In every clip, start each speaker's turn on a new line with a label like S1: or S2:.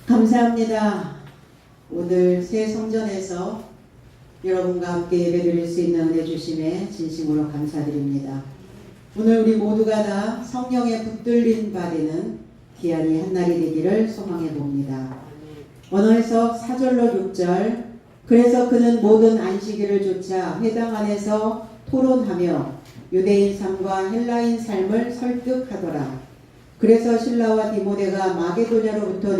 S1: 감사합니다. 오늘 새 성전에서 여러분과 함께 예배드릴 수 있는 은혜 주심에 진심으로 감사드립니다. 오늘 우리 모두가 다 성령에 붙들린 바 되는 귀한 한날이 되기를 소망해 봅니다. 언어에서 4절로 6절. 그래서 그는 모든 안식일을 조차 회당 안에서 토론하며 유대인 삶과 헬라인 삶을 설득하더라. 그래서 실라와 디모데가 마게도냐로부터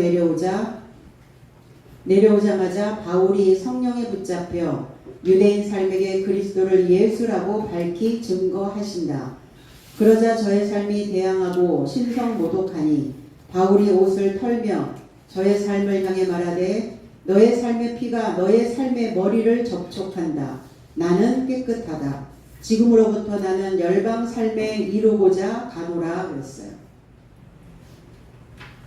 S1: 내려오자마자 바울이 성령에 붙잡혀 유대인 삶에게 그리스도를 예수라고 밝히 증거하신다. 그러자 저의 삶이 대항하고 신성모독하니 바울이 옷을 털며 저의 삶을 향해 말하되 너의 삶의 피가 너의 삶의 머리를 접촉한다. 나는 깨끗하다. 지금으로부터 나는 열방 삶에 이루고자 가노라 그랬어요.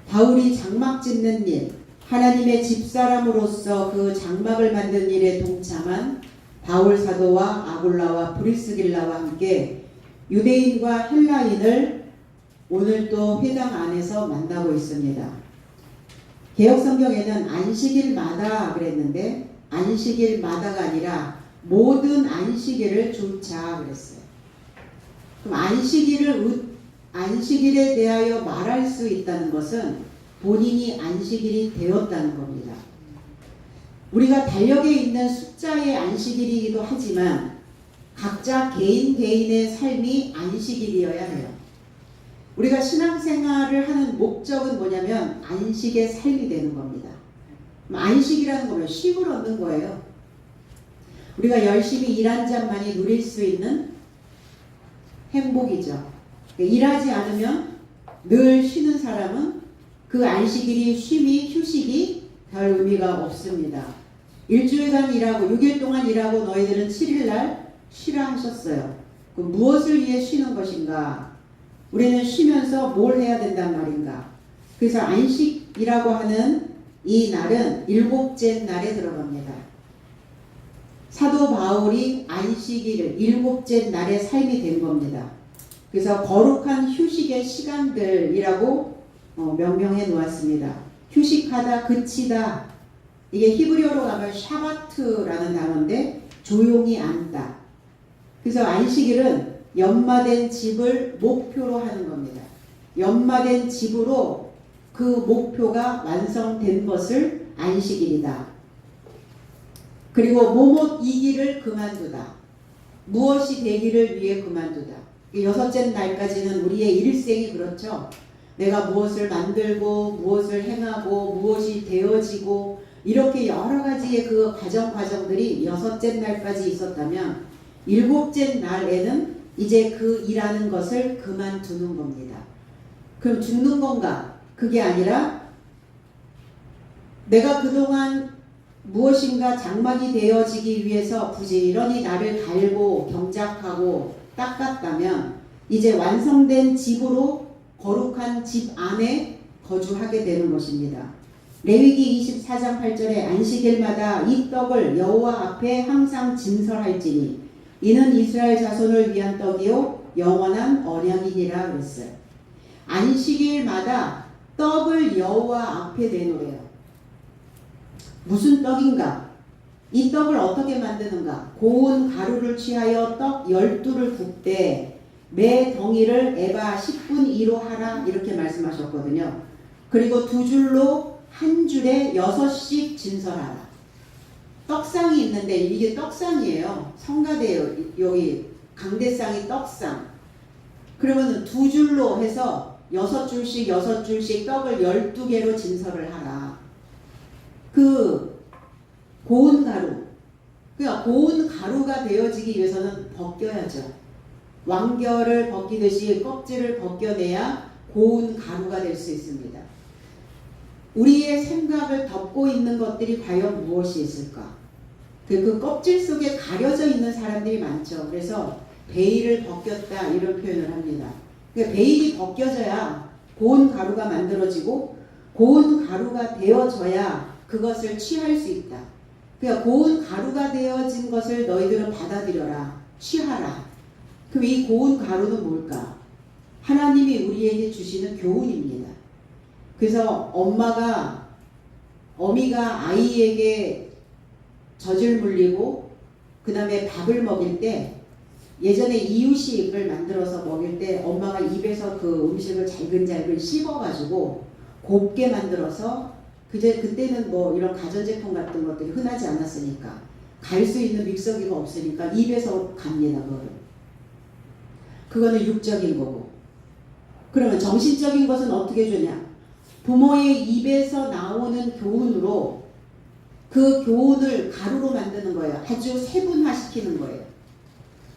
S1: 바울이 장막 짓는 일, 하나님의 집사람으로서 그 장막을 만든 일에 동참한 바울 사도와 아굴라와 브리스길라와 함께 유대인과 헬라인을 오늘 또 회당 안에서 만나고 있습니다. 개역성경에는 안식일마다 그랬는데 안식일마다가 아니라 모든 안식일을 조차 그랬어요. 그럼 안식일에 대하여 말할 수 있다는 것은 본인이 안식일이 되었다는 겁니다. 우리가 달력에 있는 숫자의 안식일이기도 하지만 각자 개인의 삶이 안식일이어야 해요. 우리가 신앙생활을 하는 목적은 뭐냐면 안식의 삶이 되는 겁니다. 안식이라는 거는 쉼을 얻는 거예요. 우리가 열심히 일한 자만이 누릴 수 있는 행복이죠. 일하지 않으면 늘 쉬는 사람은 그 안식일이 휴식이 별 의미가 없습니다. 일주일간 일하고 6일 동안 일하고 너희들은 7일날 쉬라 하셨어요. 무엇을 위해 쉬는 것인가? 우리는 쉬면서 뭘 해야 된단 말인가? 그래서 안식이라고 하는 이 날은 일곱째 날에 들어갑니다. 사도 바울이 안식일을 일곱째 날의 삶이 된 겁니다. 그래서 거룩한 휴식의 시간들이라고 명명해 놓았습니다. 휴식하다, 그치다. 이게 히브리어로 가면 샤바트라는 단어인데 조용히 앉다. 그래서 안식일은 연마된 집을 목표로 하는 겁니다. 연마된 집으로 그 목표가 완성된 것을 안식일이다. 그리고 뭐뭇 이기를 그만두다. 무엇이 되기를 위해 그만두다. 여섯째 날까지는 우리의 일생이 그렇죠. 내가 무엇을 만들고 무엇을 행하고 무엇이 되어지고 이렇게 여러 가지의 그 과정들이 여섯째 날까지 있었다면 일곱째 날에는 이제 그 일하는 것을 그만두는 겁니다. 그럼 죽는 건가? 그게 아니라 내가 그동안 무엇인가 장막이 되어지기 위해서 부지런히 나를 갈고 경작하고 닦았다면 이제 완성된 집으로 거룩한 집 안에 거주하게 되는 것입니다. 레위기 24장 8절에 안식일마다 이 떡을 여호와 앞에 항상 진설할지니 이는 이스라엘 자손을 위한 떡이요 영원한 언약이니라 그랬어요. 안식일마다 떡을 여호와 앞에 내놓으래요. 무슨 떡인가? 이 떡을 어떻게 만드는가? 고운 가루를 취하여 떡 12를 굽되 매 덩이를 에바 10분 이로 하라 이렇게 말씀하셨거든요. 그리고 두 줄로 한 줄에 6씩 진설하라. 떡상이 있는데 이게 떡상이에요. 성가대요. 여기 강대상이 떡상. 그러면 두 줄로 해서 6줄씩 떡을 12개로 진설을 하라. 그 고운 가루. 그러니까 고운 가루가 되어지기 위해서는 벗겨야죠. 왕겨를 벗기듯이 껍질을 벗겨내야 고운 가루가 될 수 있습니다. 우리의 생각을 덮고 있는 것들이 과연 무엇이 있을까? 그 껍질 속에 가려져 있는 사람들이 많죠. 그래서 베일을 벗겼다 이런 표현을 합니다. 그러니까 베일이 벗겨져야 고운 가루가 만들어지고 고운 가루가 되어져야 그것을 취할 수 있다. 그러니까 고운 가루가 되어진 것을 너희들은 받아들여라. 취하라. 그럼 이 고운 가루는 뭘까? 하나님이 우리에게 주시는 교훈입니다. 그래서 엄마가 어미가 아이에게 젖을 물리고 그 다음에 밥을 먹일 때 예전에 이유식을 만들어서 먹일 때 엄마가 입에서 그 음식을 잘근잘근 씹어가지고 곱게 만들어서 그때는 뭐 이런 가전제품 같은 것들이 흔하지 않았으니까 갈 수 있는 믹서기가 없으니까 입에서 갑니다. 그거는 육적인 거고. 그러면 정신적인 것은 어떻게 주냐? 부모의 입에서 나오는 교훈으로 그 교훈을 가루로 만드는 거예요. 아주 세분화시키는 거예요.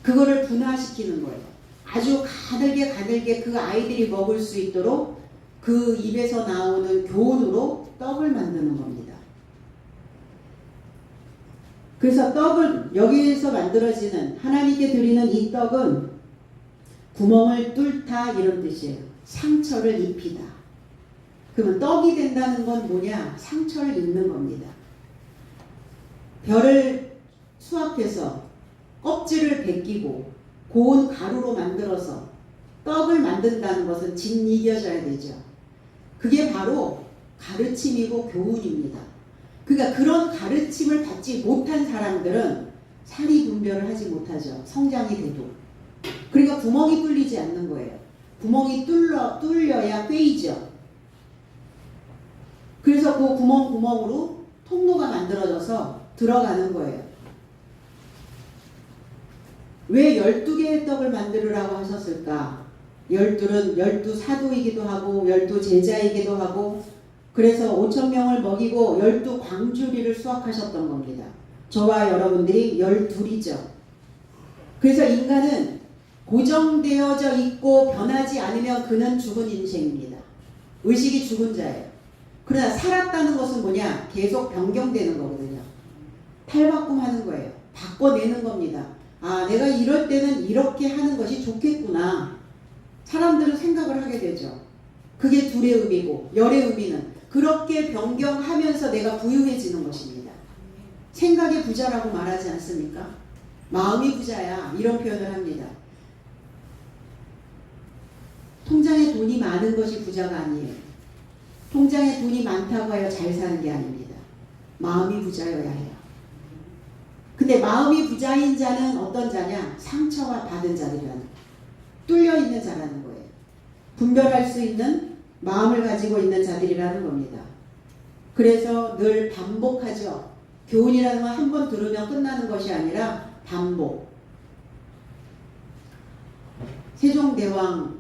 S1: 그거를 분화시키는 거예요. 아주 가늘게 그 아이들이 먹을 수 있도록 그 입에서 나오는 교훈으로 떡을 만드는 겁니다. 그래서 떡을 여기에서 만들어지는 하나님께 드리는 이 떡은 구멍을 뚫다 이런 뜻이에요. 상처를 입히다. 그러면 떡이 된다는 건 뭐냐? 상처를 입는 겁니다. 벼를 수확해서 껍질을 벗기고 고운 가루로 만들어서 떡을 만든다는 것은 짓이겨져야 되죠. 그게 바로 가르침이고 교훈입니다. 그러니까 그런 가르침을 받지 못한 사람들은 사리 분별을 하지 못하죠. 성장이 돼도. 그러니까 구멍이 뚫리지 않는 거예요. 구멍이 뚫려야 꿰이죠. 그래서 그 구멍으로 통로가 만들어져서 들어가는 거예요. 왜 12개의 떡을 만들으라고 하셨을까? 12 사도이기도 하고 12 제자이기도 하고 그래서 5,000명을 먹이고 12 광주리를 수확하셨던 겁니다. 저와 여러분들이 12이죠. 그래서 인간은 고정되어져 있고 변하지 않으면 그는 죽은 인생입니다. 의식이 죽은 자예요. 그러나 살았다는 것은 뭐냐? 계속 변경되는 거거든요. 탈바꿈하는 거예요. 바꿔내는 겁니다. 아, 내가 이럴 때는 이렇게 하는 것이 좋겠구나. 사람들은 생각을 하게 되죠. 그게 둘의 의미고 열의 의미는 그렇게 변경하면서 내가 부유해지는 것입니다. 생각의 부자라고 말하지 않습니까? 마음이 부자야 이런 표현을 합니다. 통장에 돈이 많은 것이 부자가 아니에요. 통장에 돈이 많다고 하여 잘 사는 게 아닙니다. 마음이 부자여야 해요. 근데 마음이 부자인 자는 어떤 자냐? 상처가 받은 자들이라는 거예요. 뚫려 있는 자라는 거예요. 분별할 수 있는 마음을 가지고 있는 자들이라는 겁니다. 그래서 늘 반복하죠. 교훈이라는 건 한 번 들으면 끝나는 것이 아니라 반복. 세종대왕은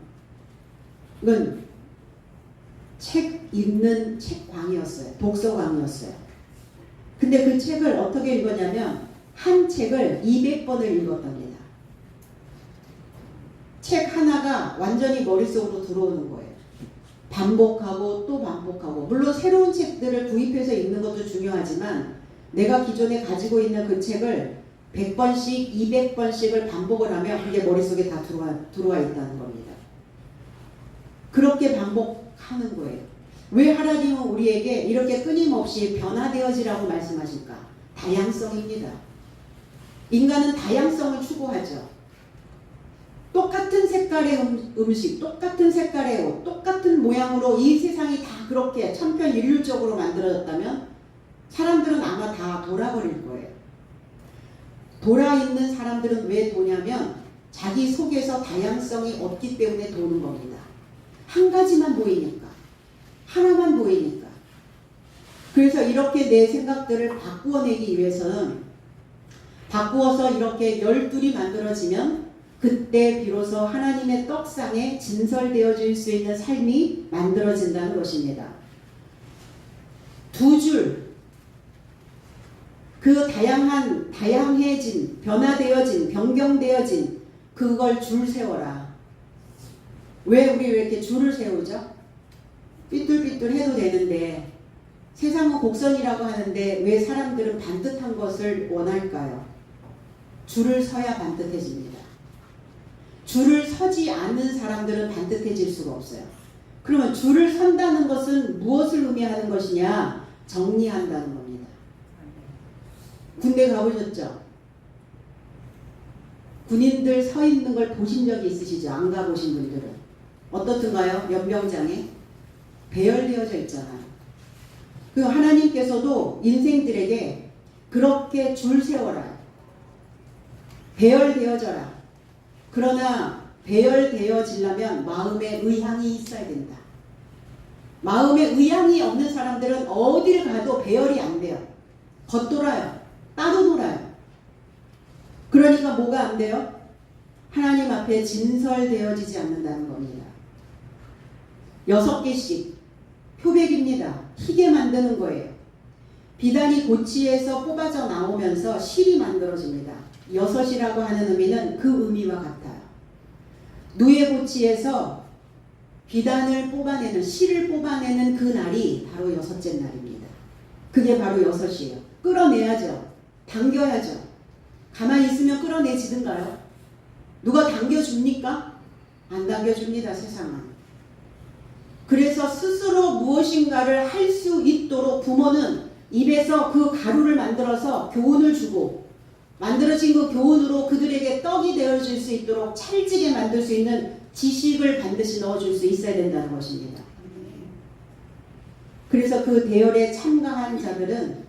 S1: 책 읽는 책광이었어요. 독서광이었어요. 근데 그 책을 어떻게 읽었냐면 한 책을 200번을 읽었답니다. 책 하나가 완전히 머릿속으로 들어오는 거예요. 반복하고 또 반복하고. 물론 새로운 책들을 구입해서 읽는 것도 중요하지만 내가 기존에 가지고 있는 그 책을 100번씩 200번씩을 반복을 하면 그게 머릿속에 다 들어와 있다는 겁니다. 그렇게 반복하는 거예요. 왜 하나님은 우리에게 이렇게 끊임없이 변화되어지라고 말씀하실까? 다양성입니다. 인간은 다양성을 추구하죠. 똑같은 색깔의 음식, 똑같은 색깔의 옷, 똑같은 모양으로 이 세상이 다 그렇게 천편일률적으로 만들어졌다면 사람들은 아마 다 돌아버릴 거예요. 돌아있는 사람들은 왜 도냐면 자기 속에서 다양성이 없기 때문에 도는 겁니다. 한 가지만 보이니까. 하나만 보이니까. 그래서 이렇게 내 생각들을 바꾸어내기 위해서는 바꾸어서 이렇게 12이 만들어지면 그때 비로소 하나님의 떡상에 진설되어질 수 있는 삶이 만들어진다는 것입니다. 두 줄, 그 다양해진, 변화되어진, 변경되어진 그걸 줄 세워라. 왜 우리 왜 이렇게 줄을 세우죠? 삐뚤삐뚤 해도 되는데 세상은 곡선이라고 하는데 왜 사람들은 반듯한 것을 원할까요? 줄을 서야 반듯해집니다. 줄을 서지 않는 사람들은 반듯해질 수가 없어요. 그러면 줄을 선다는 것은 무엇을 의미하는 것이냐? 정리한다는 겁니다. 군대 가보셨죠? 군인들 서 있는 걸 보신 적이 있으시죠? 안 가보신 분들은. 어떻든가요? 연병장에 배열되어져 있잖아요. 그 하나님께서도 인생들에게 그렇게 줄 세워라. 배열되어져라. 그러나 배열되어지려면 마음에 의향이 있어야 된다. 마음에 의향이 없는 사람들은 어디를 가도 배열이 안 돼요. 겉돌아요. 따로 놀아요. 그러니까 뭐가 안 돼요? 하나님 앞에 진설되어지지 않는다는 겁니다. 6개씩 표백입니다. 희게 만드는 거예요. 비단이 고치에서 뽑아져 나오면서 실이 만들어집니다. 6이라고 하는 의미는 그 의미와 같아요. 누에 고치에서 비단을 뽑아내는, 실을 뽑아내는 그 날이 바로 6째 날입니다. 그게 바로 6이에요. 끌어내야죠. 당겨야죠. 가만히 있으면 끌어내지든가요? 누가 당겨줍니까? 안 당겨줍니다, 세상은. 그래서 스스로 무엇인가를 할 수 있도록 부모는 입에서 그 가루를 만들어서 교훈을 주고, 만들어진 그 교훈으로 그들에게 떡이 되어줄 수 있도록 찰지게 만들 수 있는 지식을 반드시 넣어줄 수 있어야 된다는 것입니다. 그래서 그 대열에 참가한 자들은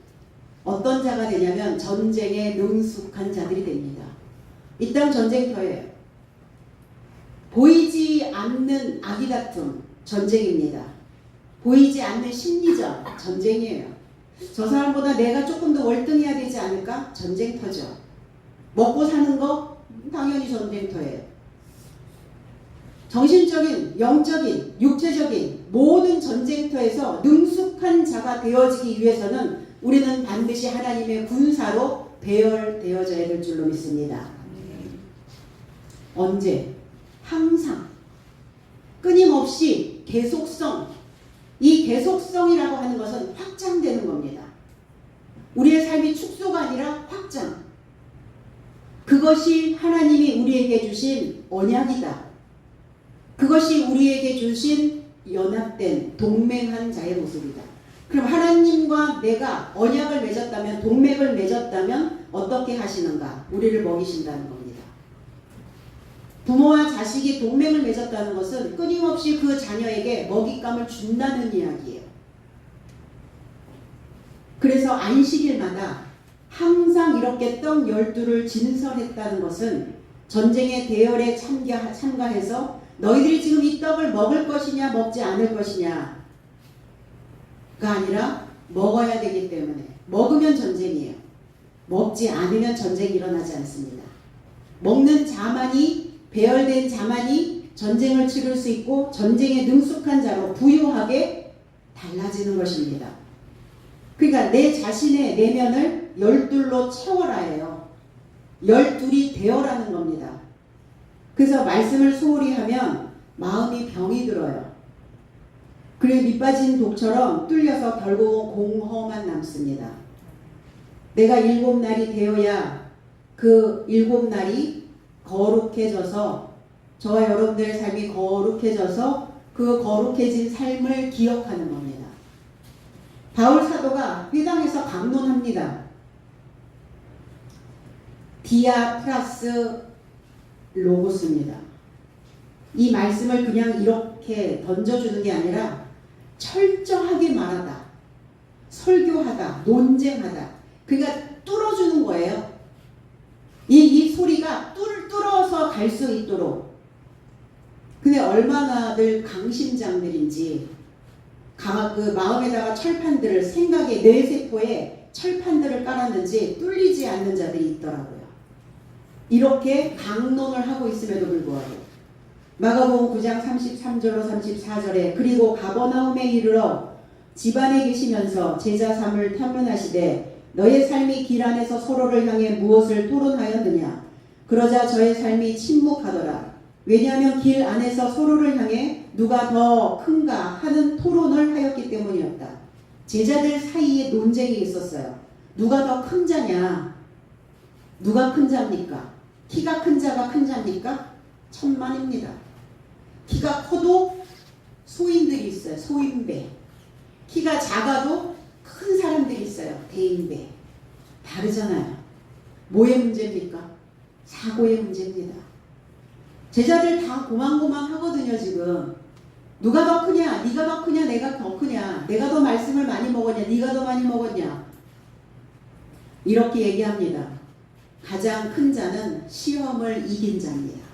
S1: 어떤 자가 되냐면 전쟁에 능숙한 자들이 됩니다. 이 땅 전쟁터예요. 보이지 않는 아기다툼 전쟁입니다. 보이지 않는 심리전 전쟁이에요. 저 사람보다 내가 조금 더 월등해야 되지 않을까? 전쟁터죠. 먹고 사는 거? 당연히 전쟁터예요. 정신적인, 영적인, 육체적인 모든 전쟁터에서 능숙한 자가 되어지기 위해서는 우리는 반드시 하나님의 군사로 배열되어져야 될 줄로 믿습니다. 언제? 항상. 끊임없이 계속성. 이 계속성이라고 하는 것은 확장되는 겁니다. 우리의 삶이 축소가 아니라 확장. 그것이 하나님이 우리에게 주신 언약이다. 그것이 우리에게 주신 연합된 동맹한 자의 모습이다. 그럼 하나님과 내가 언약을 맺었다면, 동맹을 맺었다면 어떻게 하시는가? 우리를 먹이신다는 겁니다. 부모와 자식이 동맹을 맺었다는 것은 끊임없이 그 자녀에게 먹잇감을 준다는 이야기예요. 그래서 안식일마다 항상 이렇게 떡 12를 진설했다는 것은 전쟁의 대열에 참가해서 너희들이 지금 이 떡을 먹을 것이냐 먹지 않을 것이냐가 아니라 먹어야 되기 때문에, 먹으면 전쟁이에요. 먹지 않으면 전쟁이 일어나지 않습니다. 먹는 자만이, 배열된 자만이 전쟁을 치를 수 있고 전쟁에 능숙한 자로 부유하게 달라지는 것입니다. 그러니까 내 자신의 내면을 12로 채워라예요. 12이 되어라는 겁니다. 그래서 말씀을 소홀히 하면 마음이 병이 들어요. 그리고 밑빠진 독처럼 뚫려서 결국은 공허만 남습니다. 내가 7날이 되어야 그 7날이 거룩해져서, 저와 여러분들의 삶이 거룩해져서 그 거룩해진 삶을 기억하는 겁니다. 바울 사도가 회당에서 강론합니다. 디아 플러스 로고스입니다. 이 말씀을 그냥 이렇게 던져주는 게 아니라 철저하게 말하다, 설교하다, 논쟁하다. 그러니까 뚫어주는 거예요. 이 소리가 뚫어서 갈 수 있도록. 근데 얼마나들 강심장들인지 그 마음에다가 철판들을, 생각의 뇌세포에 철판들을 깔았는지 뚫리지 않는 자들이 있더라고요. 이렇게 강론을 하고 있음에도 불구하고 마가복음 9장 33절로 34절에 그리고 가버나움에 이르러 집안에 계시면서 제자 삼을 탐문하시되 너의 삶이 길 안에서 서로를 향해 무엇을 토론하였느냐. 그러자 저의 삶이 침묵하더라. 왜냐하면 길 안에서 서로를 향해 누가 더 큰가 하는 토론을 하였기 때문이었다. 제자들 사이에 논쟁이 있었어요. 누가 더 큰 자냐? 누가 큰 자입니까? 키가 큰 자가 큰 자입니까? 천만입니다. 키가 커도 소인들이 있어요. 소인배. 키가 작아도 큰 사람들이 있어요. 대인배. 다르잖아요. 뭐의 문제입니까? 사고의 문제입니다. 제자들 다 고만고만 하거든요, 지금. 누가 더 크냐? 네가 더 크냐? 내가 더 크냐? 내가 더 말씀을 많이 먹었냐? 네가 더 많이 먹었냐? 이렇게 얘기합니다. 가장 큰 자는 시험을 이긴 자입니다.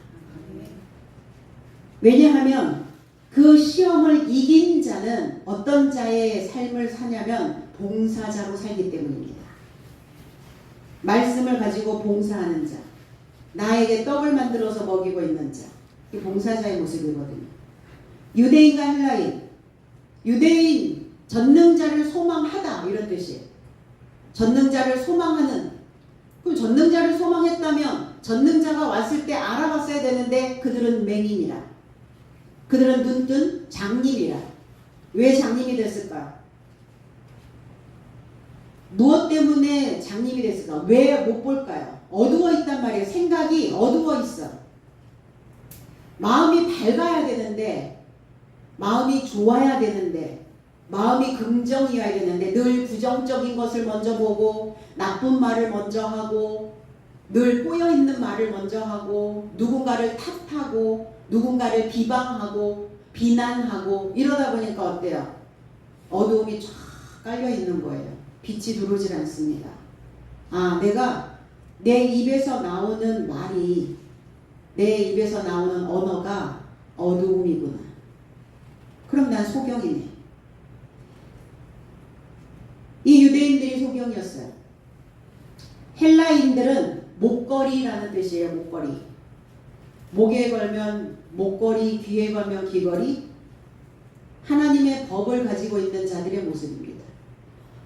S1: 왜냐하면 그 시험을 이긴 자는 어떤 자의 삶을 사냐면 봉사자로 살기 때문입니다. 말씀을 가지고 봉사하는 자, 나에게 떡을 만들어서 먹이고 있는 자, 이게 봉사자의 모습이거든요. 유대인과 헬라인, 유대인 전능자를 소망하다 이런 뜻이에요. 전능자를 소망하는. 그럼 전능자를 소망했다면 전능자가 왔을 때 알아봤어야 되는데 그들은 맹인이라, 그들은 눈뜬 장님이라. 왜 장님이 됐을까? 무엇 때문에 장님이 됐을까? 왜 못 볼까요? 어두워 있단 말이에요. 생각이 어두워 있어. 마음이 밝아야 되는데, 마음이 좋아야 되는데, 마음이 긍정이어야 되는데 늘 부정적인 것을 먼저 보고 나쁜 말을 먼저 하고 늘 꼬여있는 말을 먼저 하고 누군가를 탓하고 누군가를 비방하고 비난하고 이러다 보니까 어때요? 어두움이 쫙 깔려있는 거예요. 빛이 들어오질 않습니다. 아, 내가 내 입에서 나오는 말이, 내 입에서 나오는 언어가 어두움이구나. 그럼 난 소경이네. 이 유대인들이 소경이었어요. 헬라인들은 목걸이라는 뜻이에요. 목걸이. 목에 걸면 목걸이, 귀에 걸면 귀걸이. 하나님의 법을 가지고 있는 자들의 모습입니다.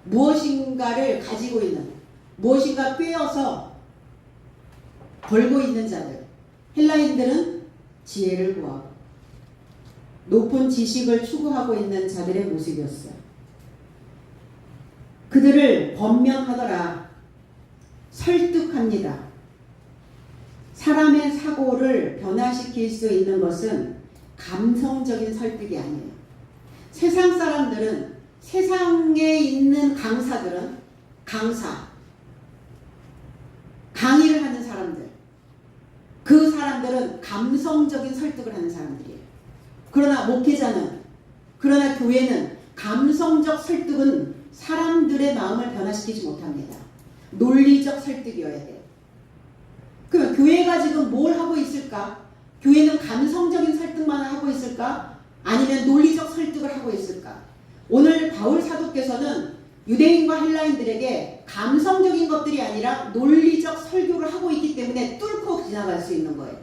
S1: 무엇인가를 가지고 있는, 무엇인가 꿰어서 걸고 있는 자들. 헬라인들은 지혜를 구하고 높은 지식을 추구하고 있는 자들의 모습이었어요. 그들을 번면하더라. 설득합니다. 사람의 사고를 변화시킬 수 있는 것은 감성적인 설득이 아니에요. 세상 사람들은, 세상에 있는 강사들은, 강의를 하는 사람들, 그 사람들은 감성적인 설득을 하는 사람들이에요. 그러나 목회자는, 그러나 교회는 감성적 설득은 사람들의 마음을 변화시키지 못합니다. 논리적 설득이어야 돼요. 그러면 교회가 지금 뭘 하고 있을까? 교회는 감성적인 설득만 하고 있을까? 아니면 논리적 설득을 하고 있을까? 오늘 바울 사도께서는 유대인과 헬라인들에게 감성적인 것들이 아니라 논리적 설교를 하고 있기 때문에 뚫고 지나갈 수 있는 거예요.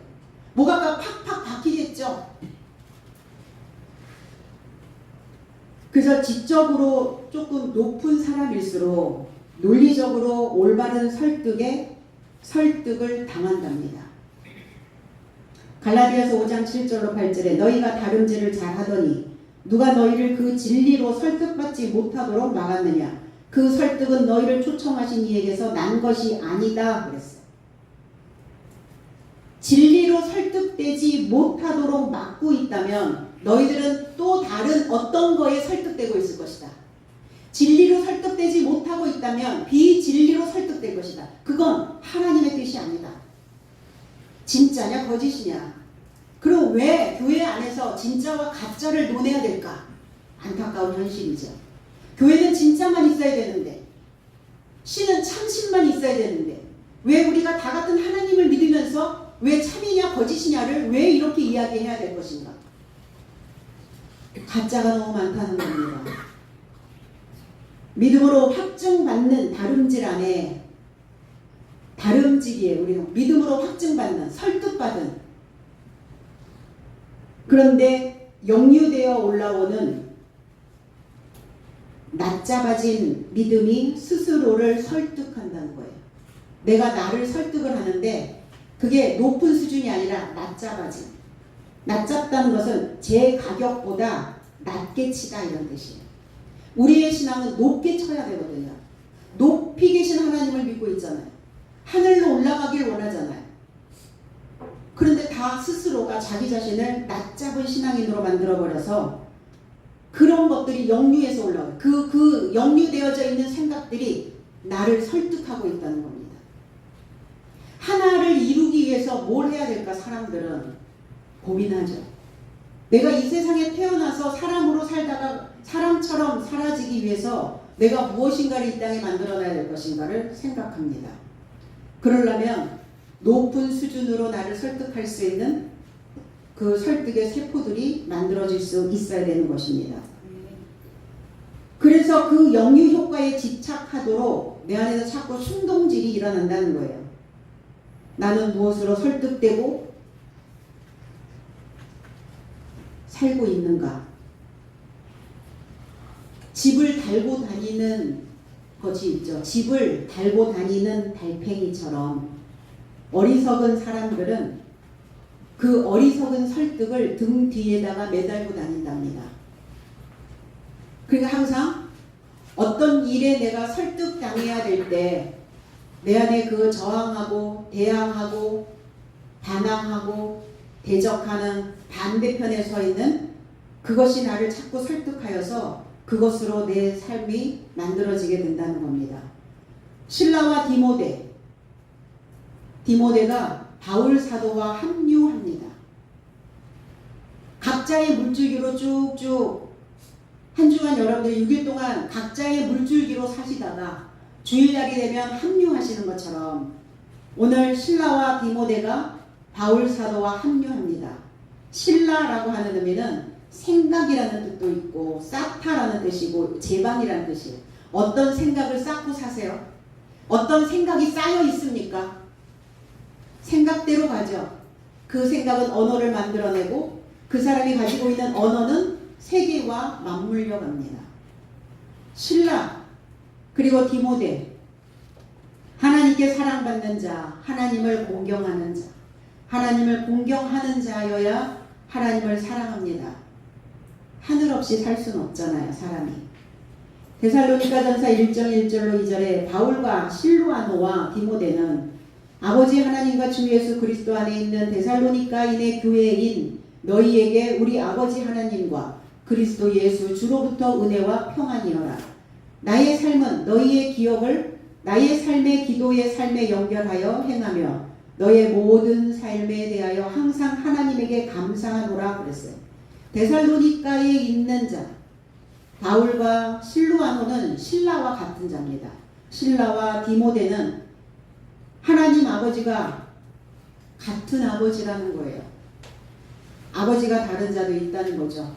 S1: 뭐가 팍팍 박히겠죠? 그래서 지적으로 조금 높은 사람일수록 논리적으로 올바른 설득을 당한답니다. 갈라디아서 5장 7절로 8절에 너희가 다름질을 잘하더니 누가 너희를 그 진리로 설득받지 못하도록 막았느냐? 그 설득은 너희를 초청하신 이에게서 난 것이 아니다 그랬어요. 진리로 설득되지 못하도록 막고 있다면 너희들은 또 다른 어떤 거에 설득되고 있을 것이다. 진리로 설득되지 못하고 있다면 비진리로 설득될 것이다. 그건 하나님의 뜻이 아니다. 진짜냐 거짓이냐. 그럼 왜 교회 안에서 진짜와 가짜를 논해야 될까? 안타까운 현실이죠. 교회는 진짜만 있어야 되는데, 신은 참신만 있어야 되는데, 왜 우리가 다 같은 하나님을 믿으면서 왜 참이냐 거짓이냐를 왜 이렇게 이야기해야 될 것인가? 가짜가 너무 많다는 겁니다. 믿음으로 확증받는 다름질 안에, 다름질이에요. 우리가 믿음으로 확증받는, 설득받은. 그런데 역류되어 올라오는 낮잡아진 믿음이 스스로를 설득한다는 거예요. 내가 나를 설득을 하는데 그게 높은 수준이 아니라 낮잡아진. 낮잡다는 것은 제 가격보다 낮게 치다 이런 뜻이에요. 우리의 신앙은 높게 쳐야 되거든요. 높이 계신 하나님을 믿고 있잖아요. 하늘로 올라가길 원하잖아요. 그런데 다 스스로가 자기 자신을 낮잡은 신앙인으로 만들어버려서 그런 것들이 역류해서 올라와요. 그 역류되어져 있는 생각들이 나를 설득하고 있다는 겁니다. 하나를 이루기 위해서 뭘 해야 될까? 사람들은 고민하죠. 내가 이 세상에 태어나서 사람으로 살다가 사람처럼 사라지기 위해서 내가 무엇인가를 이 땅에 만들어놔야 될 것인가를 생각합니다. 그러려면 높은 수준으로 나를 설득할 수 있는 그 설득의 세포들이 만들어질 수 있어야 되는 것입니다. 그래서 그 영유 효과에 집착하도록 내 안에서 자꾸 충동질이 일어난다는 거예요. 나는 무엇으로 설득되고 살고 있는가? 집을 달고 다니는 것이 있죠. 집을 달고 다니는 달팽이처럼 어리석은 사람들은 그 어리석은 설득을 등 뒤에다가 매달고 다닌답니다. 그러니까 항상 어떤 일에 내가 설득당해야 될 때 내 안에 그 저항하고 대항하고 반항하고 대적하는 반대편에 서 있는 그것이 나를 자꾸 설득하여서 그것으로 내 삶이 만들어지게 된다는 겁니다. 실라와 디모데가 바울 사도와 합류합니다. 각자의 물줄기로 쭉쭉 한 주간 여러분들 6일 동안 각자의 물줄기로 사시다가 주일날이 되면 합류하시는 것처럼 오늘 실라와 디모데가 바울 사도와 합류합니다. 실라라고 하는 의미는 생각이라는 뜻도 있고 쌓다라는 뜻이고 제방이라는 뜻이에요. 어떤 생각을 쌓고 사세요? 어떤 생각이 쌓여 있습니까? 생각대로 가죠. 그 생각은 언어를 만들어내고 그 사람이 가지고 있는 언어는 세계와 맞물려 갑니다. 실라 그리고 디모데, 하나님께 사랑받는 자, 하나님을 공경하는 자, 하나님을 공경하는 자여야 하나님을 사랑합니다. 하늘 없이 살 수는 없잖아요, 사람이. 데살로니가전서 1장 1절로 2절에 바울과 실루아노와 디모데는 아버지 하나님과 주 예수 그리스도 안에 있는 데살로니가인의 교회인 너희에게 우리 아버지 하나님과 그리스도 예수 주로부터 은혜와 평안이어라. 나의 삶은 너희의 기억을 나의 삶의 기도의 삶에 연결하여 행하며 너의 모든 삶에 대하여 항상 하나님에게 감사하노라 그랬어요. 데살로니가에 있는 자 바울과 실루아노는 실라와 같은 자입니다. 실라와 디모데는 하나님 아버지가 같은 아버지라는 거예요. 아버지가 다른 자도 있다는 거죠.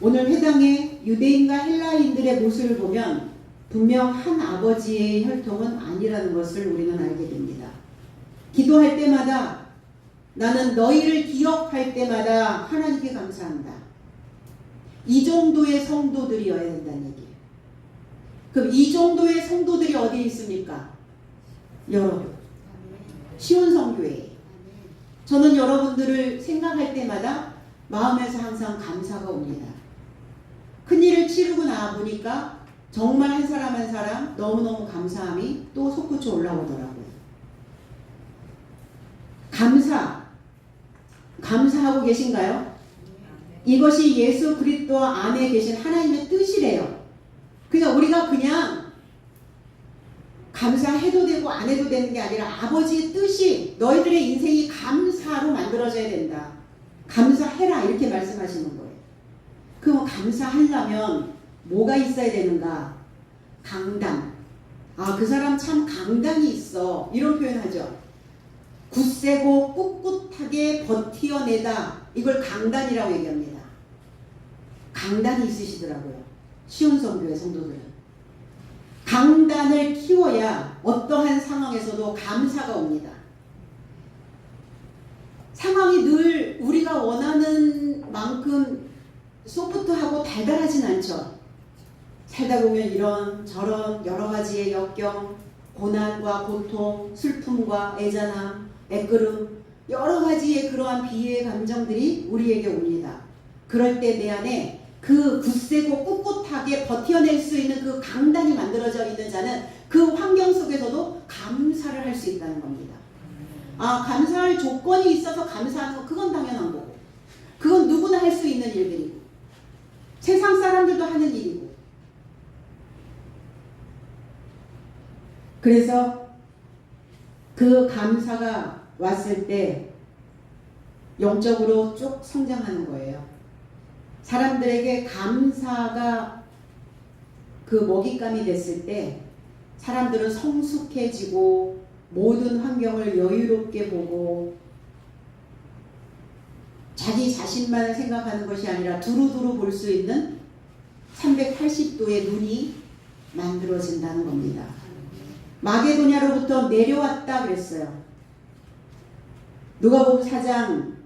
S1: 오늘 회당에 유대인과 헬라인들의 모습을 보면 분명 한 아버지의 혈통은 아니라는 것을 우리는 알게 됩니다. 기도할 때마다 나는 너희를 기억할 때마다 하나님께 감사한다. 이 정도의 성도들이어야 된다는 얘기예요. 그럼 이 정도의 성도들이 어디에 있습니까? 여러분, 시온성교회에. 저는 여러분들을 생각할 때마다 마음에서 항상 감사가 옵니다. 큰일을 치르고 나와 보니까 정말 한 사람 한 사람 너무너무 감사함이 또 솟구쳐 올라오더라고요. 감사하고 계신가요? 이것이 예수 그리스도 안에 계신 하나님의 뜻이래요. 그러니까 우리가 그냥 감사해도 되고 안 해도 되는 게 아니라 아버지의 뜻이 너희들의 인생이 감사로 만들어져야 된다. 감사해라 이렇게 말씀하시는 거예요. 그럼 감사하려면 뭐가 있어야 되는가? 강단. 아, 그 사람 참 강단이 있어. 이런 표현하죠. 굳세고 꿋꿋하게 버티어내다. 이걸 강단이라고 얘기합니다. 강단이 있으시더라고요. 시온성교회 성도들은. 강단을 키워야 어떠한 상황에서도 감사가 옵니다. 상황이 늘 우리가 원하는 만큼 소프트하고 달달하진 않죠. 살다 보면 이런 저런 여러 가지의 역경, 고난과 고통, 슬픔과 애잔함, 애끄름 여러 가지의 그러한 비애의 감정들이 우리에게 옵니다. 그럴 때 내 안에 그 굳세고 꿋꿋하게 버텨낼 수 있는 그 강단이 만들어져 있는 자는 그 환경 속에서도 감사를 할 수 있다는 겁니다. 아, 감사할 조건이 있어서 감사하는 거 그건 당연한 거고 그건 누구나 할 수 있는 일들이고 세상 사람들도 하는 일이고 그래서 그 감사가 왔을 때 영적으로 쭉 성장하는 거예요. 사람들에게 감사가 그 먹잇감이 됐을 때 사람들은 성숙해지고 모든 환경을 여유롭게 보고 자기 자신만을 생각하는 것이 아니라 두루두루 볼 수 있는 380도의 눈이 만들어진다는 겁니다. 마게도냐로부터 내려왔다 그랬어요. 누가복음 4장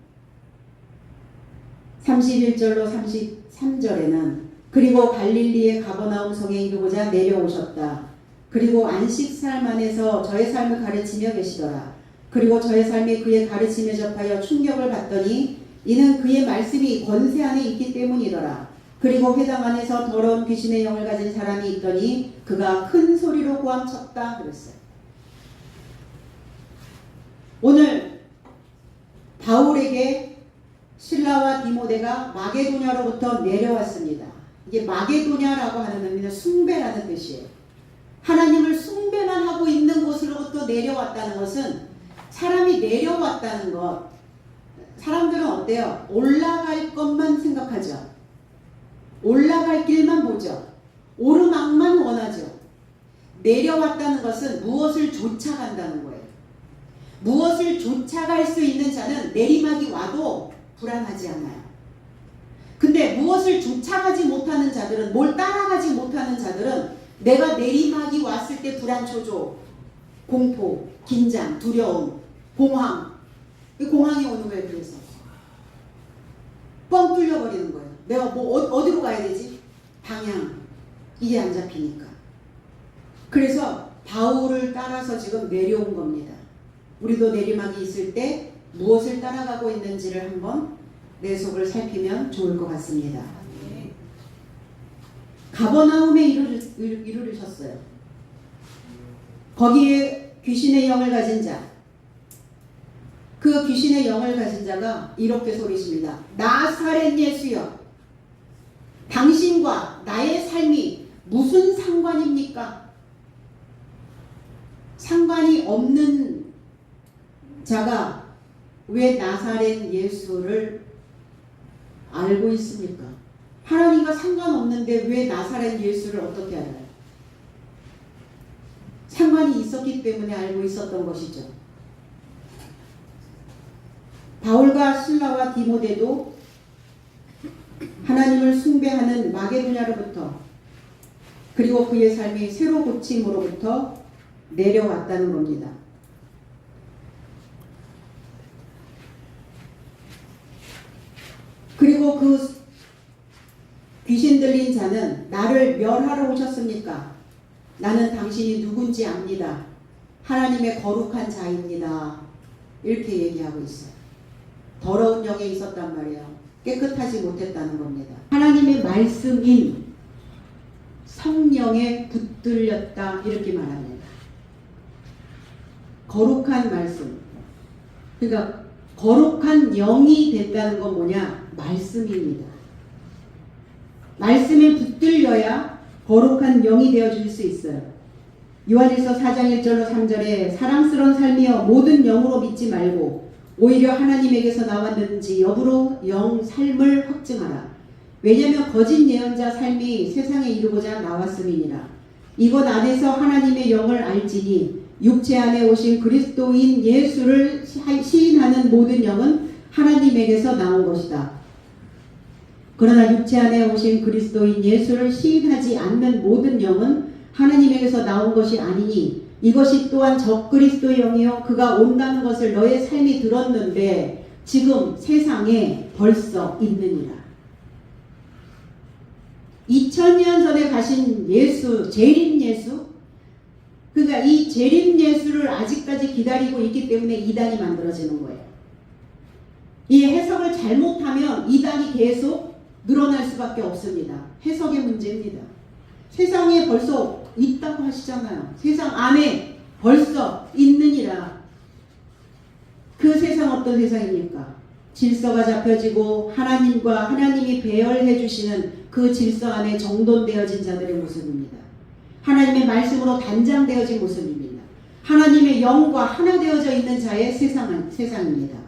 S1: 31절로 33절에는 그리고 갈릴리의 가버나움 성에 이르고자 내려오셨다. 그리고 안식살 안에서 저의 삶을 가르치며 계시더라. 그리고 저의 삶이 그의 가르침에 접하여 충격을 받더니 이는 그의 말씀이 권세 안에 있기 때문이더라. 그리고 회당 안에서 더러운 귀신의 영을 가진 사람이 있더니 그가 큰 소리로 고함쳤다 그랬어요. 오늘 바울에게 실라와 디모데가 마게도냐로부터 내려왔습니다. 이게 마게도냐라고 하는 의미는 숭배라는 뜻이에요. 하나님을 숭배만 하고 있는 곳으로부터 내려왔다는 것은 사람이 내려왔다는 것. 사람들은 어때요? 올라갈 것만 생각하죠. 올라갈 길만 보죠. 오르막만 원하죠. 내려왔다는 것은 무엇을 쫓아간다는 거예요. 무엇을 쫓아갈 수 있는 자는 내리막이 와도 불안하지 않아요. 근데 무엇을 쫓아가지 못하는 자들은, 뭘 따라가지 못하는 자들은 내가 내리막이 왔을 때 불안초조, 공포, 긴장, 두려움, 공황. 공황이 오는 거예요. 그래서 뻥 뚫려버리는 거예요. 내가 어디로 가야 되지? 방향. 이게 안 잡히니까. 그래서 바울을 따라서 지금 내려온 겁니다. 우리도 내리막이 있을 때 무엇을 따라가고 있는지를 한번 내 속을 살피면 좋을 것 같습니다. 가버나움에 이르르셨어요. 거기에 귀신의 영을 가진 자, 그 귀신의 영을 가진 자가 이렇게 소리십니다. 나사렛 예수여, 당신과 나의 삶이 무슨 상관입니까? 상관이 없는 자가 왜 나사렛 예수를 알고 있습니까? 하나님과 상관없는데 왜 나사렛 예수를 어떻게 알아요? 상관이 있었기 때문에 알고 있었던 것이죠. 바울과 실라와 디모데도 하나님을 숭배하는 마게도냐로부터 그리고 그의 삶이 새로 고침으로부터 내려왔다는 겁니다. 그리고 그 귀신 들린 자는 나를 멸하러 오셨습니까? 나는 당신이 누군지 압니다. 하나님의 거룩한 자입니다. 이렇게 얘기하고 있어요. 더러운 영에 있었단 말이에요. 깨끗하지 못했다는 겁니다. 하나님의 말씀인 성령에 붙들렸다 이렇게 말합니다. 거룩한 말씀. 그러니까 거룩한 영이 됐다는 건 뭐냐? 말씀입니다. 말씀에 붙들려야 거룩한 영이 되어줄 수 있어요. 요한일서 4장 1절로 3절에 사랑스러운 삶이여 모든 영으로 믿지 말고 오히려 하나님에게서 나왔는지 여부로 영 삶을 확증하라. 왜냐하면 거짓 예언자 삶이 세상에 이르고자 나왔음이니라. 이것 안에서 하나님의 영을 알지니 육체 안에 오신 그리스도인 예수를 시인하는 모든 영은 하나님에게서 나온 것이다. 그러나 육체 안에 오신 그리스도인 예수를 시인하지 않는 모든 영은 하나님에게서 나온 것이 아니니 이것이 또한 적그리스도의 영이요 그가 온다는 것을 너의 삶이 들었는데 지금 세상에 벌써 있느니라. 2000년 전에 가신 예수, 재림 예수, 그러니까 이 재림 예수를 아직까지 기다리고 있기 때문에 이단이 만들어지는 거예요. 이 해석을 잘못하면 이단이 계속 늘어날 수밖에 없습니다. 해석의 문제입니다. 세상에 벌써 있다고 하시잖아요. 세상 안에 벌써 있느니라. 그 세상 어떤 세상입니까? 질서가 잡혀지고 하나님과 하나님이 배열해 주시는 그 질서 안에 정돈되어진 자들의 모습입니다. 하나님의 말씀으로 단장되어진 모습입니다. 하나님의 영과 하나 되어져 있는 자의 세상입니다.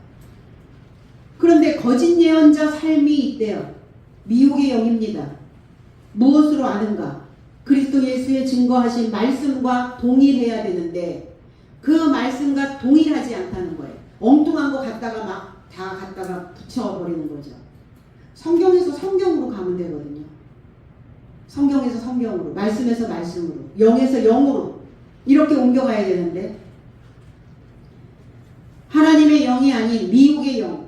S1: 그런데 거짓 예언자 삶이 있대요. 미혹의 영입니다. 무엇으로 아는가? 그리스도 예수의 증거하신 말씀과 동일해야 되는데 그 말씀과 동일하지 않다는 거예요. 엉뚱한 거 갖다가 막 다 갖다가 붙여버리는 거죠. 성경에서 성경으로 가면 되거든요. 성경에서 성경으로, 말씀에서 말씀으로, 영에서 영으로 이렇게 옮겨가야 되는데 하나님의 영이 아닌 미혹의 영.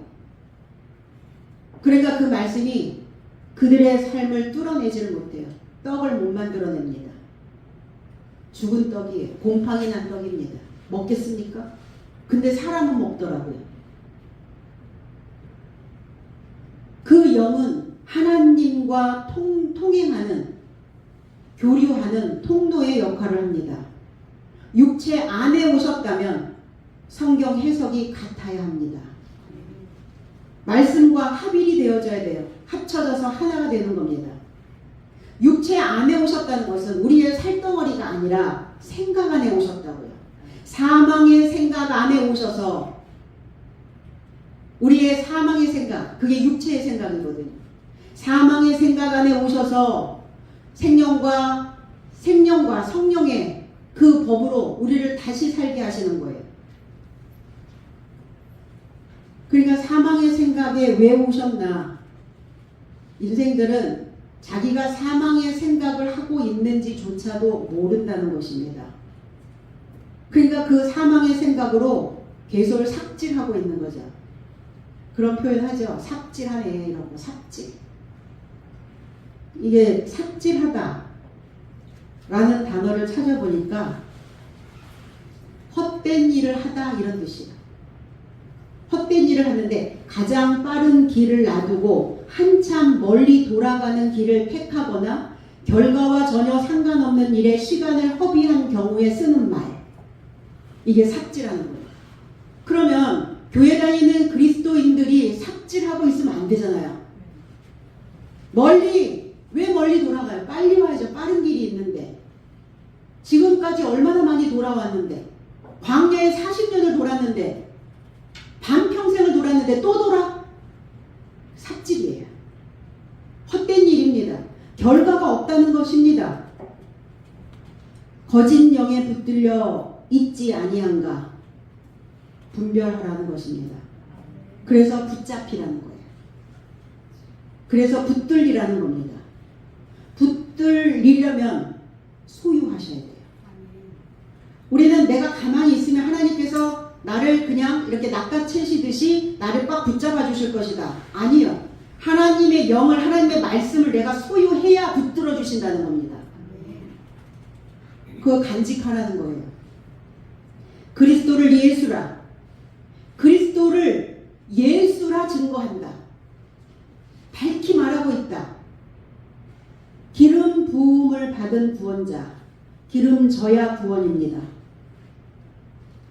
S1: 그러니까 그 말씀이 그들의 삶을 뚫어내지를 못해요. 떡을 못 만들어냅니다. 죽은 떡이에요. 곰팡이 난 떡입니다. 먹겠습니까? 근데 사람은 먹더라고요. 그 영은 하나님과 통행하는, 교류하는 통로의 역할을 합니다. 육체 안에 오셨다면 성경 해석이 같아야 합니다. 말씀과 합일이 되어져야 돼요. 합쳐져서 하나가 되는 겁니다. 육체 안에 오셨다는 것은 우리의 살덩어리가 아니라 생각 안에 오셨다고요. 사망의 생각 안에 오셔서 우리의 사망의 생각, 그게 육체의 생각이거든요. 사망의 생각 안에 오셔서 생명과 성령의 그 법으로 우리를 다시 살게 하시는 거예요. 그러니까 사망의 생각에 왜 오셨나? 인생들은 자기가 사망의 생각을 하고 있는지조차도 모른다는 것입니다. 그러니까 그 사망의 생각으로 계속 삽질하고 있는 거죠. 그런 표현 하죠. 삽질하네 이런 거. 삽질. 이게 삽질하다 라는 단어를 찾아보니까 헛된 일을 하다 이런 뜻이에요. 헛된 일을 하는데 가장 빠른 길을 놔두고 한참 멀리 돌아가는 길을 택하거나 결과와 전혀 상관없는 일에 시간을 허비한 경우에 쓰는 말. 이게 삽질하는 거예요. 그러면 교회 다니는 그리스도인들이 삽질하고 있으면 안 되잖아요. 왜 멀리 돌아가요? 빨리 와야죠. 빠른 길이 있는데. 지금까지 얼마나 많이 돌아왔는데. 광야에 40년을 돌았는데. 반평생을 돌았는데 또 돌아? 삽질이에요. 헛된 일입니다. 결과가 없다는 것입니다. 거짓 영에 붙들려 있지 아니한가 분별하라는 것입니다. 그래서 붙잡히라는 거예요. 그래서 붙들리라는 겁니다. 붙들리려면 소유하셔야 돼요. 우리는 내가 가만히 있으면 하나님께서 나를 그냥 이렇게 낚아채시듯이 나를 꽉 붙잡아 주실 것이다. 아니요. 하나님의 영을, 하나님의 말씀을 내가 소유해야 붙들어 주신다는 겁니다. 그거 간직하라는 거예요. 그리스도를 예수라. 그리스도를 예수라 증거한다. 밝히 말하고 있다. 기름 부음을 받은 구원자. 기름 져야 구원입니다.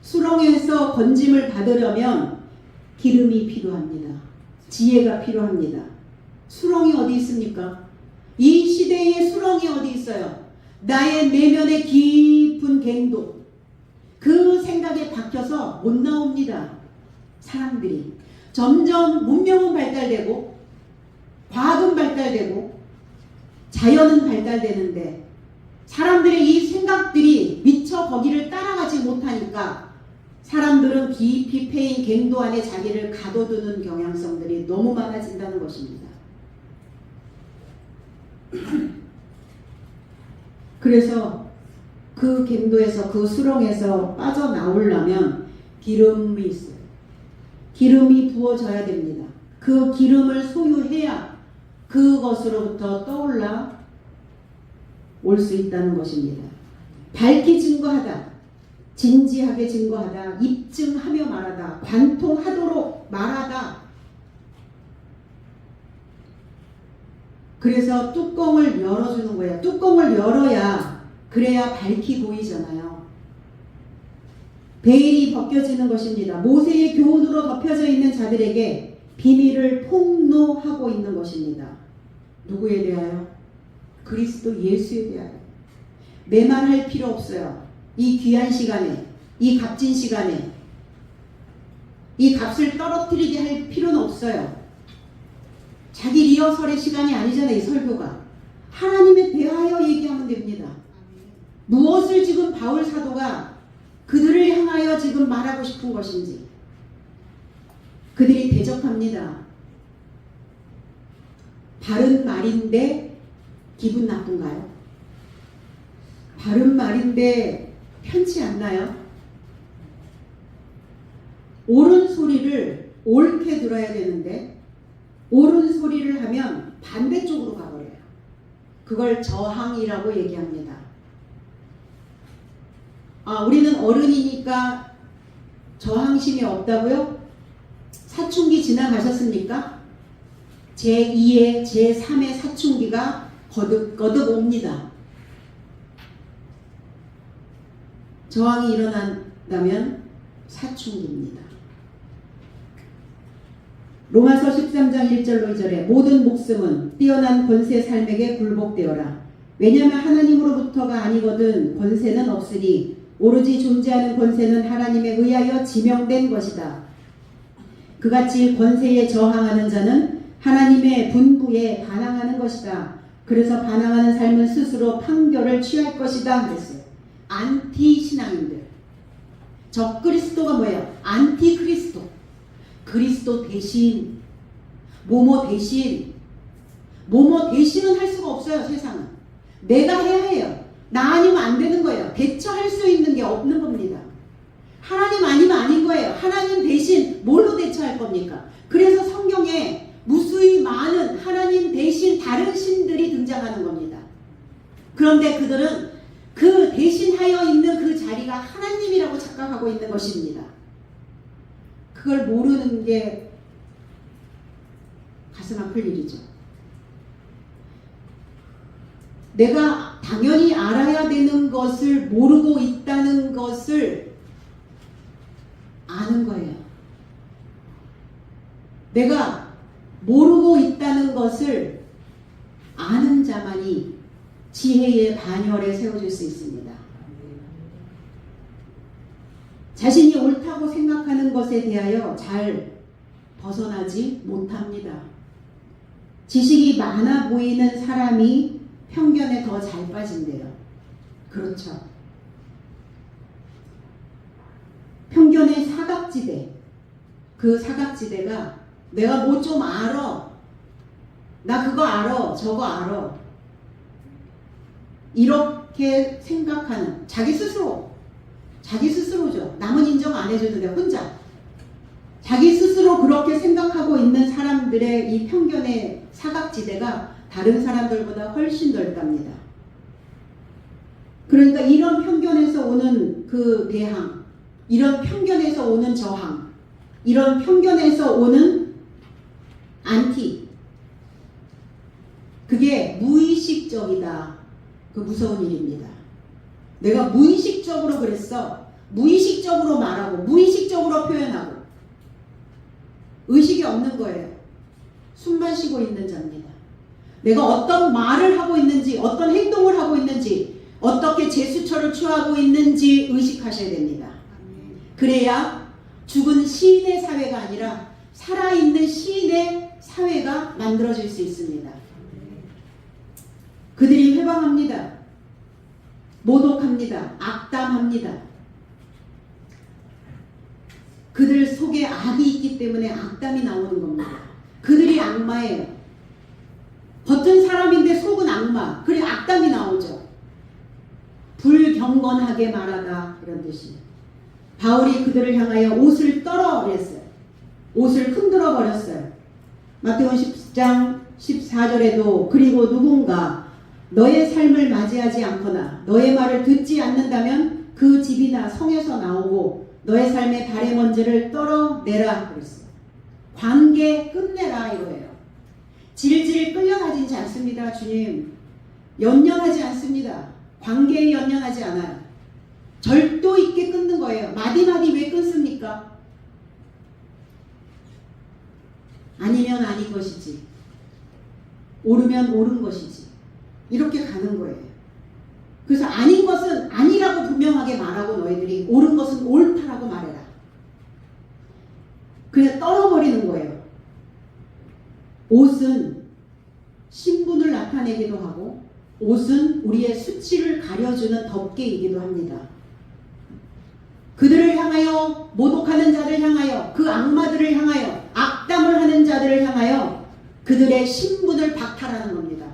S1: 수렁에서 건짐을 받으려면 기름이 필요합니다. 지혜가 필요합니다. 수렁이 어디 있습니까? 이 시대의 수렁이 어디 있어요? 나의 내면의 깊은 갱도. 그 생각에 박혀서 못 나옵니다. 사람들이. 점점 문명은 발달되고 과학은 발달되고 자연은 발달되는데 사람들의 이 생각들이 미처 거기를 따라가지 못하니까 사람들은 깊이 패인 갱도 안에 자기를 가둬두는 경향성들이 너무 많아진다는 것입니다. 그래서 그 갱도에서, 그 수렁에서 빠져나오려면 기름이 있어요. 기름이 부어져야 됩니다. 그 기름을 소유해야 그것으로부터 떠올라 올 수 있다는 것입니다. 밝히 증거하다, 진지하게 증거하다, 입증하며 말하다, 관통하도록 말하다. 그래서 뚜껑을 열어주는 거예요. 뚜껑을 열어야, 그래야 밝히 보이잖아요. 베일이 벗겨지는 것입니다. 모세의 교훈으로 덮여져 있는 자들에게 비밀을 폭로하고 있는 것입니다. 누구에 대하여? 그리스도 예수에 대하여. 메말할 필요 없어요. 이 귀한 시간에, 이 값진 시간에 이 값을 떨어뜨리게 할 필요는 없어요. 자기 리허설의 시간이 아니잖아요. 이 설교가. 하나님에 대하여 얘기하면 됩니다. 무엇을 지금 바울 사도가 그들을 향하여 지금 말하고 싶은 것인지. 그들이 대적합니다. 바른 말인데 기분 나쁜가요? 바른 말인데 편치 않나요? 옳은 소리를 옳게 들어야 되는데 옳은 소리를 하면 반대쪽으로 가버려요. 그걸 저항이라고 얘기합니다. 우리는 어른이니까 저항심이 없다고요? 사춘기 지나가셨습니까? 제2의 제3의 사춘기가 거듭 옵니다. 저항이 일어난다면 사춘기입니다. 로마서 13장 1절로 2절에 모든 목숨은 뛰어난 권세 삶에게 굴복되어라. 왜냐하면 하나님으로부터가 아니거든 권세는 없으니 오로지 존재하는 권세는 하나님에 의하여 지명된 것이다. 그같이 권세에 저항하는 자는 하나님의 분부에 반항하는 것이다. 그래서 반항하는 삶은 스스로 판결을 취할 것이다 그랬어요. 안티 신앙인들. 적그리스도가 뭐예요? 안티 그리스도. 그리스도 대신, 뭐뭐 대신은 할 수가 없어요. 세상은. 내가 해야 해요. 나 아니면 안 되는 거예요. 대처할 수 있는 게 없는 겁니다. 하나님 아니면 아닌 거예요. 하나님 대신 뭘로 대처할 겁니까? 그래서 성경에 무수히 많은 하나님 대신 다른 신들이 등장하는 겁니다. 그런데 그들은 그 대신하여 있는 그 자리가 하나님이라고 착각하고 있는 것입니다. 그걸 모르는 게 가슴 아플 일이죠. 내가 당연히 알아야 되는 것을 모르고 있다는 것을 아는 거예요. 내가 모르고 있다는 것을 아는 자만이 지혜의 반열에 세워질 수 있습니다. 자신이 옳다고 생각하는 것에 대하여 잘 벗어나지 못합니다. 지식이 많아 보이는 사람이 편견에 더 잘 빠진대요. 그렇죠. 편견의 사각지대. 그 사각지대가 내가 뭐 좀 알아. 나 그거 알아. 저거 알아. 이렇게 생각하는 자기 스스로죠. 남은 인정 안 해줘도 돼. 혼자. 자기 스스로 그렇게 생각하고 있는 사람들의 이 편견의 사각지대가 다른 사람들보다 훨씬 넓답니다. 그러니까 이런 편견에서 오는 그 대항, 이런 편견에서 오는 저항, 이런 편견에서 오는 안티, 그게 무의식적이다. 그 무서운 일입니다. 내가 무의식적으로 그랬어. 무의식적으로 말하고 무의식적으로 표현하고 의식이 없는 거예요. 숨만 쉬고 있는 자입니다. 내가 어떤 말을 하고 있는지, 어떤 행동을 하고 있는지, 어떻게 제스처를 취하고 있는지 의식하셔야 됩니다. 그래야 죽은 시인의 사회가 아니라 살아있는 시인의 사회가 만들어질 수 있습니다. 그들이 회방합니다. 모독합니다. 악담합니다. 그들 속에 악이 있기 때문에 악담이 나오는 겁니다. 그들이 악마예요. 겉은 사람인데 속은 악마. 그래 악담이 나오죠. 불경건하게 말하다 이런 뜻이. 바울이 그들을 향하여 옷을 떨어버렸어요. 옷을 흔들어 버렸어요. 마태복음 10장 14절에도 그리고 누군가 너의 삶을 맞이하지 않거나 너의 말을 듣지 않는다면 그 집이나 성에서 나오고 너의 삶의 발의 먼지를 떨어내라 그랬어요. 관계 끝내라 이거예요. 질질 끌려가지 않습니다. 주님. 연연하지 않습니다. 관계에 연연하지 않아요. 절도 있게 끊는 거예요. 마디마디 왜 끊습니까? 아니면 아닌 것이지. 옳으면 옳은 것이지. 이렇게 가는 거예요. 그래서 아닌 것은 아니라고 분명하게 말하고 너희들이 옳은 것은 옳다라고 말해라. 그냥 떨어버리는 거예요. 옷은 신분을 나타내기도 하고 옷은 우리의 수치를 가려주는 덮개이기도 합니다. 그들을 향하여, 모독하는 자를 향하여, 그 악마들을 향하여, 악담을 하는 자들을 향하여 그들의 신분을 박탈하는 겁니다.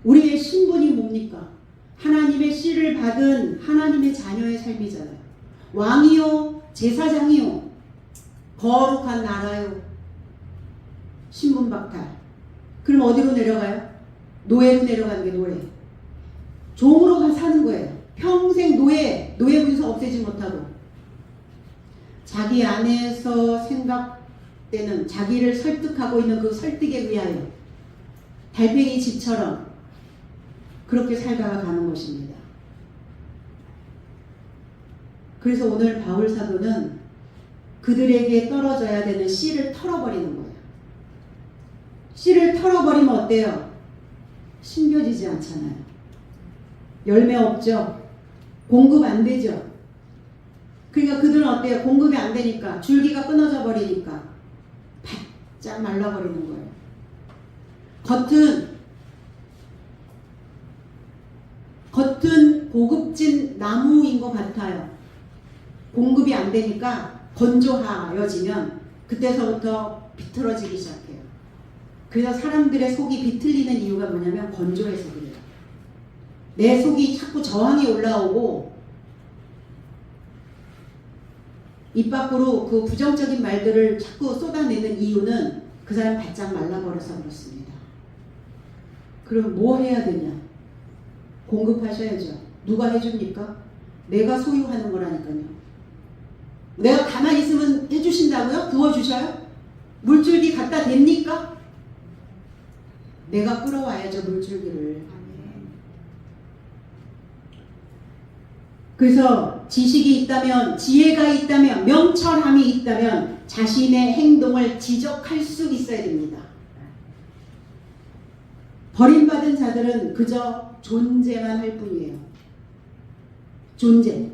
S1: 우리의 신분이 뭡니까? 하나님의 씨를 받은 하나님의 자녀의 삶이잖아요. 왕이요, 제사장이요, 거룩한 나라요. 신분 박탈. 그럼 어디로 내려가요? 노예로 내려가는 게 노예. 종으로 사는 거예요. 평생 노예 문서 없애지 못하고 자기 안에서 생각되는, 자기를 설득하고 있는 그 설득에 의하여 달팽이 집처럼 그렇게 살다가 가는 것입니다. 그래서 오늘 바울 사도는 그들에게 떨어져야 되는 씨를 털어버리는 거예요. 씨를 털어버리면 어때요? 심겨지지 않잖아요. 열매 없죠? 공급 안 되죠? 그러니까 그들은 어때요? 공급이 안 되니까, 줄기가 끊어져 버리니까 바짝 말라버리는 거예요. 겉은 고급진 나무인 것 같아요. 공급이 안 되니까 건조하여지면 그때서부터 비틀어지기 시작해요. 그래서 사람들의 속이 비틀리는 이유가 뭐냐면 건조해서 그래요. 내 속이 자꾸 저항이 올라오고 입 밖으로 그 부정적인 말들을 자꾸 쏟아내는 이유는 그 사람 바짝 말라버려서 그렇습니다. 그럼 뭐 해야 되냐? 공급하셔야죠. 누가 해줍니까? 내가 소유하는 거라니까요. 내가 가만히 있으면 해주신다고요? 부어주셔요? 물줄기 갖다 댑니까? 내가 끌어와야죠, 물줄기를. 그래서 지식이 있다면, 지혜가 있다면, 명철함이 있다면 자신의 행동을 지적할 수 있어야 됩니다. 버림받은 자들은 그저 존재만 할 뿐이에요. 존재.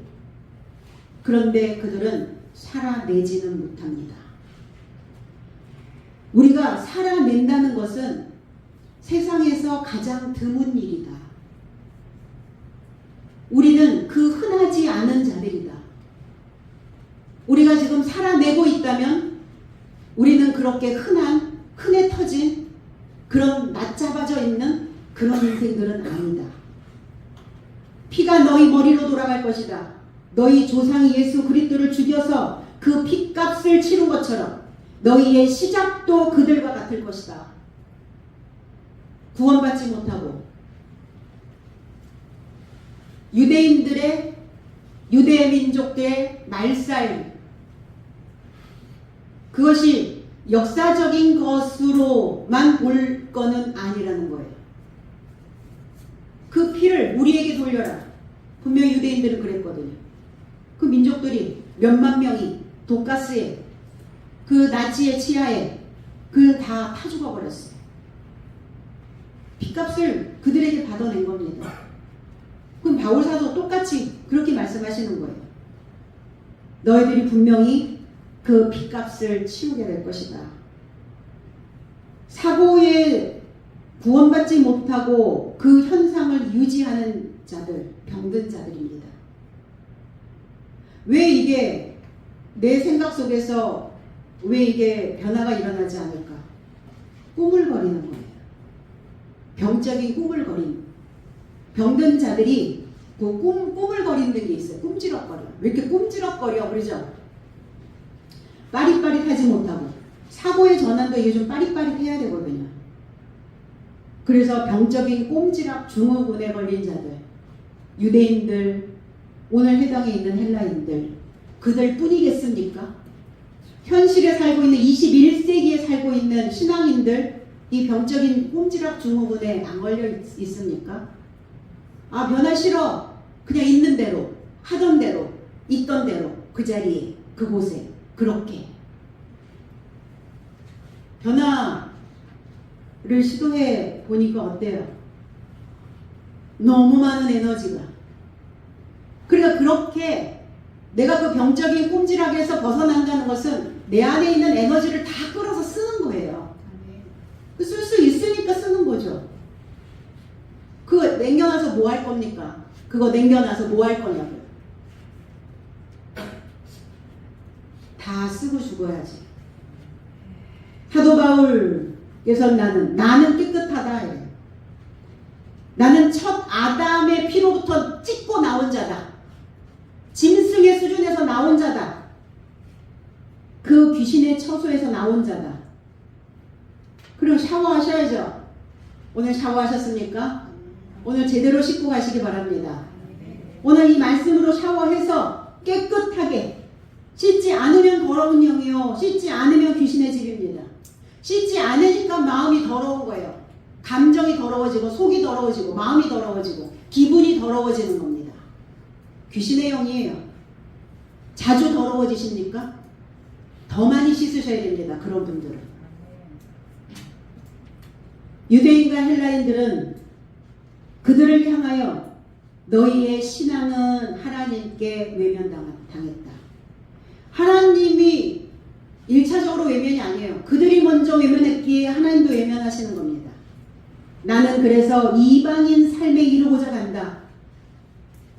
S1: 그런데 그들은 살아내지는 못합니다. 우리가 살아낸다는 것은 세상에서 가장 드문 일이다. 우리는 그 흔하지 않은 자들이다. 우리가 지금 살아내고 있다면 우리는 그렇게 흔해 터진 그런 낮잡아져 있는 그런 인생들은 아니다. 피가 너희 머리로 돌아갈 것이다. 너희 조상이 예수 그리스도를 죽여서 그 핏값을 치른 것처럼 너희의 시작도 그들과 같을 것이다. 구원받지 못하고 유대 민족들의 말살, 그것이 역사적인 것으로만 올 거는 아니라는 거예요. 그 피를 우리에게 돌려라. 분명히 유대인들은 그랬거든요. 그 민족들이 몇만 명이 독가스에, 그 나치의 치하에 그 다 타 죽어버렸어요. 핏값을 그들에게 받아낸 겁니다. 그럼 바울사도 똑같이 그렇게 말씀하시는 거예요. 너희들이 분명히 그 핏값을 치우게 될 것이다. 사고에 구원받지 못하고 그 현상을 유지하는 자들, 병든 자들입니다. 왜 이게 내 생각 속에서 왜 이게 변화가 일어나지 않을까? 꾸물거리는 거예요. 병적인 꾸물거림. 병든 자들이 그 꾸물거리는 게 있어요. 꿈지럭거려. 왜 이렇게 꿈지럭거려? 그러죠? 빠릿빠릿하지 못하고. 사고의 전환도 이게 좀 빠릿빠릿해야 되거든요. 그래서 병적인 꼼지락 증후군에 걸린 자들, 유대인들, 오늘 해당에 있는 헬라인들, 그들 뿐이겠습니까? 현실에 살고 있는 21세기에 살고 있는 신앙인들, 이 병적인 꼼지락 증후군에 안 걸려 있습니까? 아, 변화 싫어. 그냥 있는 대로, 하던 대로, 있던 대로, 그 자리에, 그곳에, 그렇게. 변화를 시도해 보니까 어때요? 너무 많은 에너지가. 그러니까 그렇게 내가 그 병적인 꼼지락에서 벗어난다는 것은 내 안에 있는 에너지를 다 끌어서 쓰는 거예요. 쓸 수 있으니까 쓰는 거죠. 그거 남겨놔서 뭐 할 겁니까? 그거 남겨놔서 뭐 할 거냐고요. 다 쓰고 죽어야지. 사도 바울께서 나는 깨끗하다. 나는 첫 아담의 피로부터 찍고 나온 자다. 짐승의 수준에서 나온 자다. 그 귀신의 처소에서 나온 자다. 그리고 샤워하셔야죠. 오늘 샤워하셨습니까? 오늘 제대로 씻고 가시기 바랍니다. 오늘 이 말씀으로 샤워해서 깨끗하게, 씻지 않으면 더러운 영이요, 씻지 않으면 귀신의 집입니다. 씻지 않으니까 마음이 더러운 거예요. 감정이 더러워지고 속이 더러워지고 마음이 더러워지고 기분이 더러워지는 겁니다. 귀신의 영이에요. 자주 더러워지십니까? 더 많이 씻으셔야 됩니다. 그런 분들은. 유대인과 헬라인들은 그들을 향하여 너희의 신앙은 하나님께 외면당했다. 하나님이 1차적으로 외면이 아니에요. 그들이 먼저 외면했기에 하나님도 외면하시는 겁니다. 나는 그래서 이방인 삶에 이루고자 간다.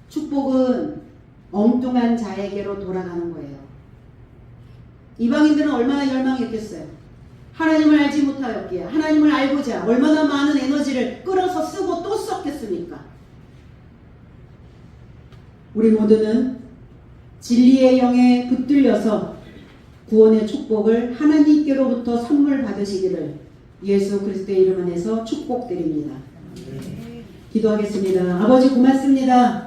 S1: 축복은 엉뚱한 자에게로 돌아가는 거예요. 이방인들은 얼마나 열망했겠어요. 하나님을 알지 못하였기에 하나님을 알고자 얼마나 많은 에너지를 끌어서 쓰고 또 썼겠습니까? 우리 모두는 진리의 영에 붙들려서 구원의 축복을 하나님께로부터 선물 받으시기를 예수 그리스도의 이름 안에서 축복드립니다. 기도하겠습니다. 아버지 고맙습니다.